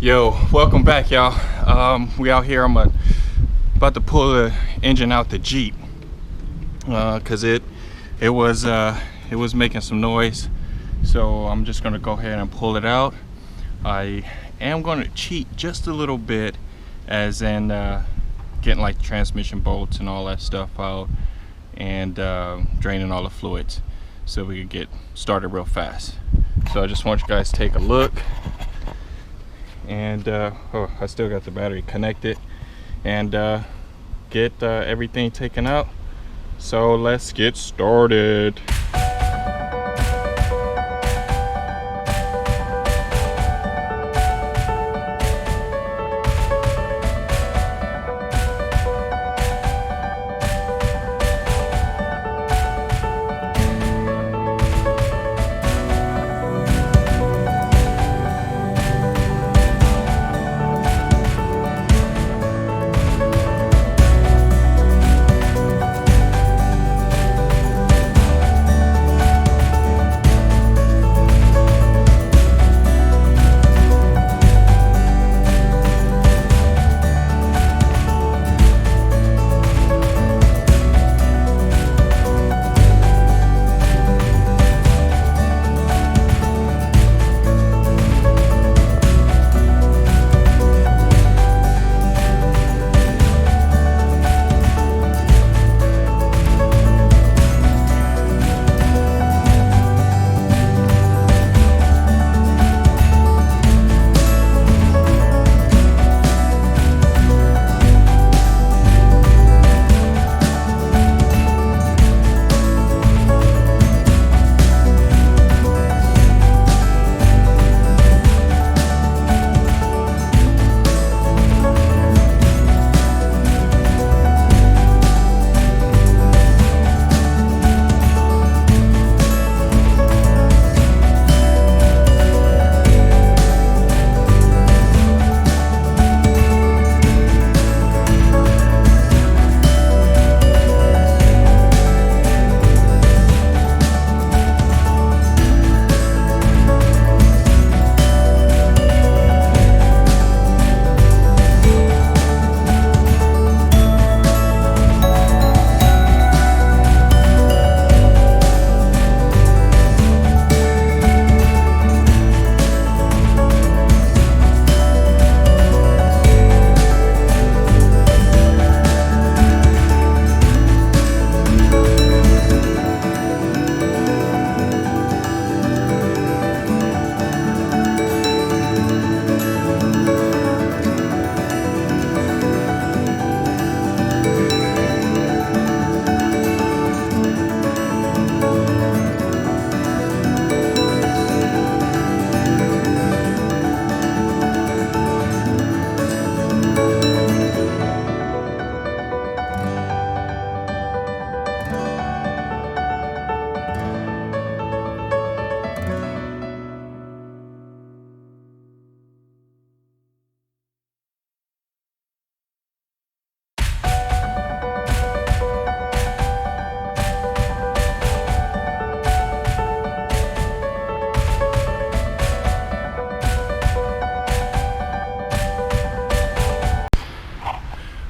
Yo, welcome back, y'all. We out here. I'm about to pull the engine out the Jeep because it was making some noise. So I'm just gonna go ahead and pull it out. I am gonna cheat just a little bit, as in getting like transmission bolts and all that stuff out, and draining all the fluids so we can get started real fast. So I just want you guys to take a look. And oh, I still got the battery connected, and get everything taken out. So let's get started.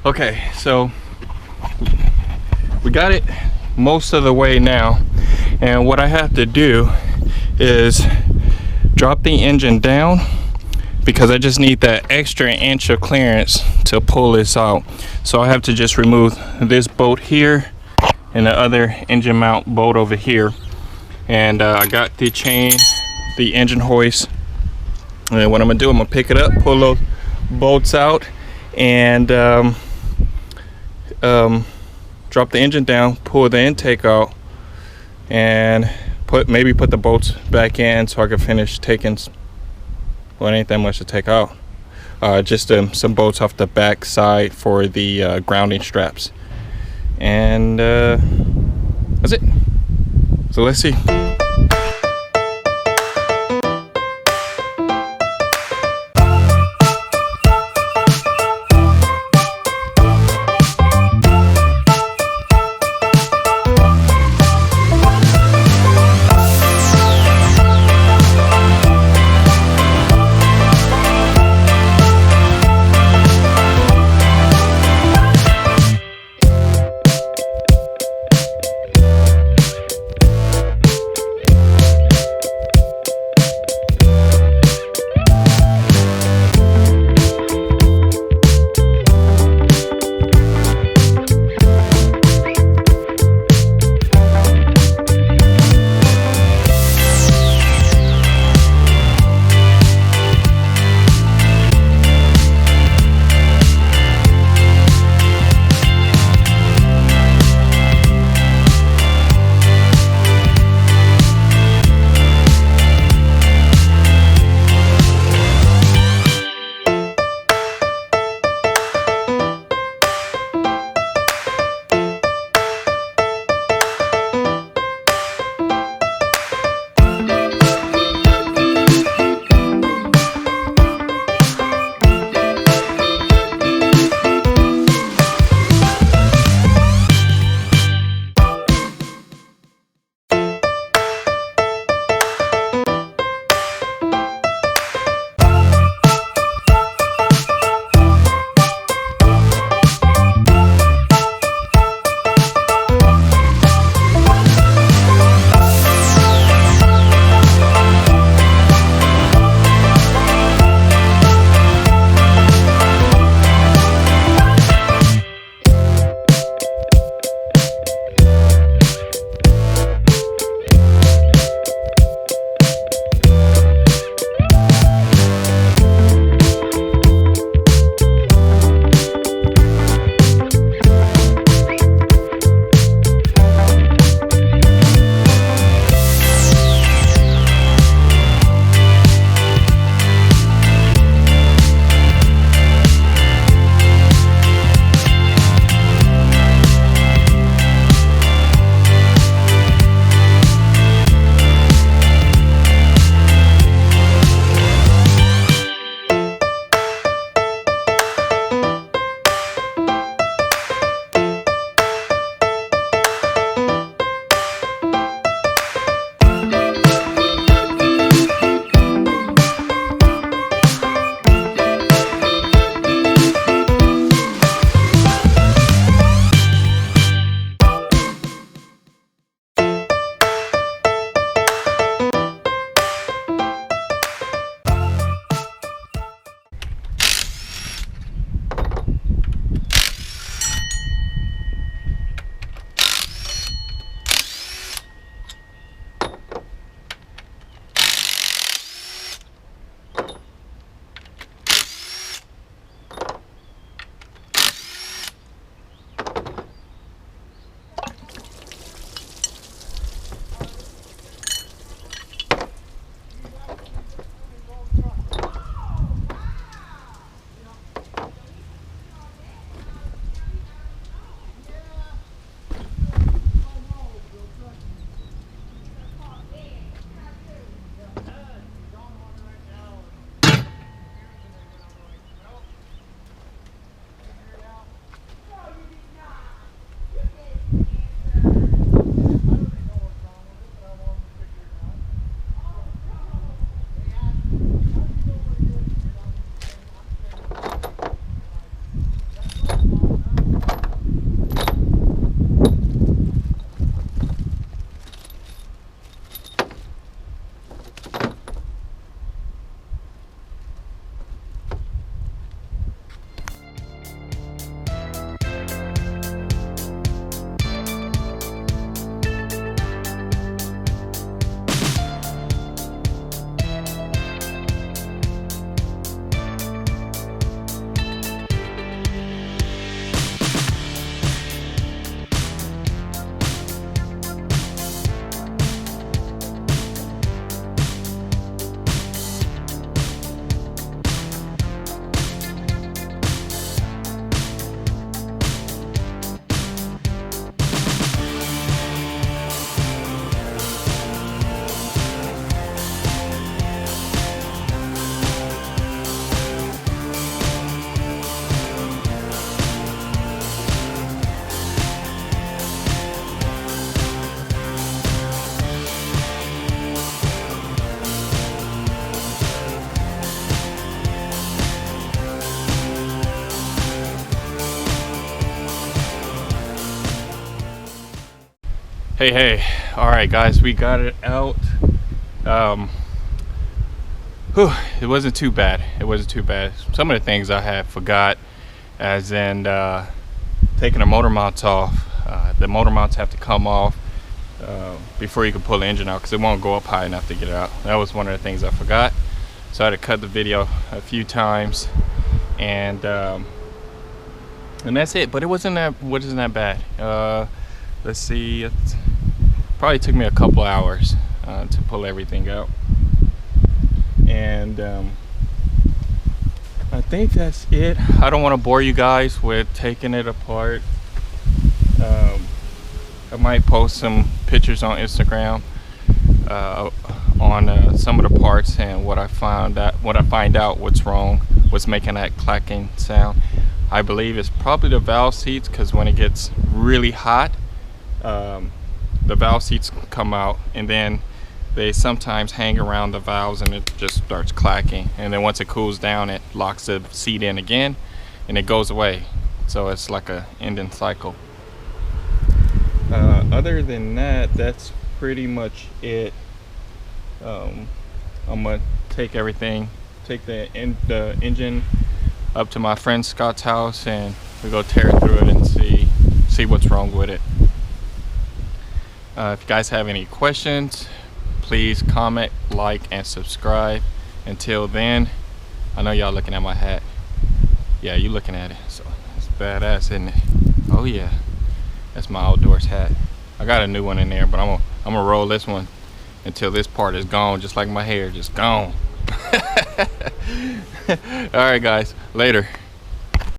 Okay, so we got it most of the way now, and what I have to do is drop the engine down because I just need that extra inch of clearance to pull this out. So I have to just remove this bolt here and the other engine mount bolt over here, and I got the chain, the engine hoist, and what I'm gonna do, I'm gonna pick it up, pull those bolts out, and drop the engine down, pull the intake out, and maybe put the bolts back in so I can finish taking, well, it ain't that much to take out, just some bolts off the back side for the grounding straps, and that's it. So let's see. Hey, all right guys, we got it out. It wasn't too bad. Some of the things I had forgot, as in taking the motor mounts off. The motor mounts have to come off before you can pull the engine out, because it won't go up high enough to get it out. That was one of the things I forgot, so I had to cut the video a few times, and that's it. But it wasn't that bad. Let's see, it probably took me a couple hours to pull everything out, and I think that's it. I don't want to bore you guys with taking it apart. I might post some pictures on Instagram on some of the parts and what I find out what's wrong, what's making that clacking sound. I believe it's probably the valve seats, because when it gets really hot, the valve seats come out, and then they sometimes hang around the valves and it just starts clacking, and then once it cools down, it locks the seat in again and it goes away. So it's like a ending cycle. Other than that, that's pretty much it. I'm gonna take the engine up to my friend Scott's house, and we go tear it through it and see what's wrong with it. If you guys have any questions, please comment, like, and subscribe. Until then, I know y'all looking at my hat. Yeah, you looking at it. So it's badass, isn't it? Oh yeah, that's my outdoors hat. I got a new one in there, but I'm gonna roll this one until this part is gone, just like my hair, just gone. All right, guys, later.